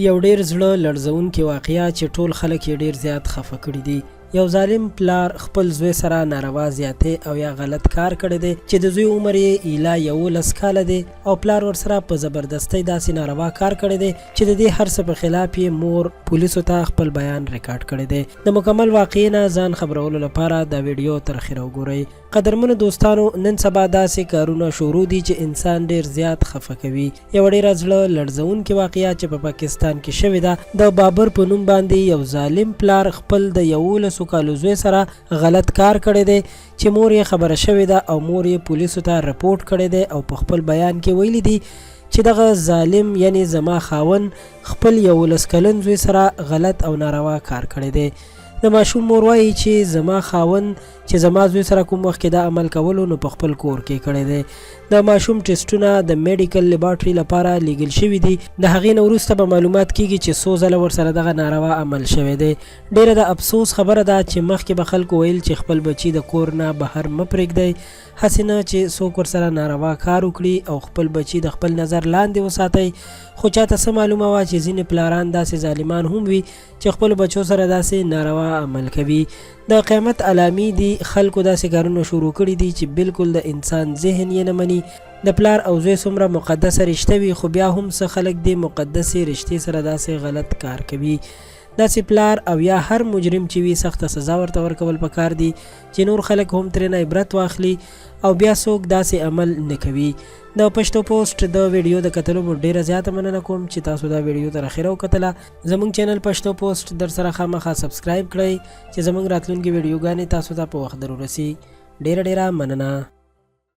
یو ډیر زړه لړزونکې واقعه چې ټول خلک یې ډیر زیات خفه کړي دي. یو ظالم پلار خپل زوی سره ناروا زیاتې او یا غلط کار کړی دی چې د زوی عمر یې ایله 11 کاله دی او پلار ورسره په زبردستۍ داسې ناروا کار کړی دی چې د دې هر څه په خلاف یې مور پولیسو ته خپل بیان ریکارډ کړی دی. د مکمل واقعې نه ځان خبرولو لپاره دا ویډیو تر اخره وګورئ. قدرمنو دوستانو، نن سبا داسې کارونه شروع دي چې انسان ډیر زیات خفه کوي. یو ډیره زړه لړزونکې واقعه چې په پاکستان کې شوې ده. د بابر په نوم باندې یو ظالم پلار خپل د 11 کالو زوی سره غلط کار کړی دی چې مور یې خبره شوې ده او مور یې پولیسو ته رپورټ کړی دی او په خپل بیان کې ویلي دي چې دغه ظالم یعنی زما خاون خپل 11 کلن زوی سره غلط او ناروا کار کړی دی. د ماشوم مور وایي چې زما خاون چې زما زوی سره کوم وخت کې دا عمل کولو نو په خپل کور کې کړی دی. د ماشوم ټیسټونه د میډیکل لیبارټري لپاره لیږل شوي دي. د هغې نه وروسته به معلومات کیږي چې څو ځله ورسره دغه ناروا عمل شوی دی. ډیره د افسوس خبره ده چې مخکې به خلکو ویل چې خپل بچي د کور نه بهر مه پرېږدئ، هسې نه چې څوک ورسره ناروا کار وکړي او خپل بچي د خپل نظر لاندې وساتئ. خو چاته څه معلومه وه چې ځینې پلاران داسې ظالمان هم وي چې خپل بچو سره داسې ناروا عمل کوي. د قیامت علامې دي. خلکو داسې کارونه شروع کړي دي چې بالکل د انسان ذهن یې نه مني. د پلار او زوی څومره مقدسه رشته وي خو بیا هم څه خلک دې مقدسې رشتې سره داسې غلط کار کوي. داسې پلار او یا هر مجرم چې وي سخته سزا ورته ورکول پکار دي چې نور خلک هم ترېنه عبرت واخلي او بیا څوک داسې عمل نه کوي. د پښتو پوسټ د ویډیو د کتلو مو ډیره زیاته مننه کوم چې تاسو دا ویډیو تر اخره وکتله. زموږ چینل پښتو پوسټ در سره خامخا سبسکرایب کړئ چې زموږ راتلونکي ویډیوګانې تاسو ته په وخت در ورسي. ډیره مننه.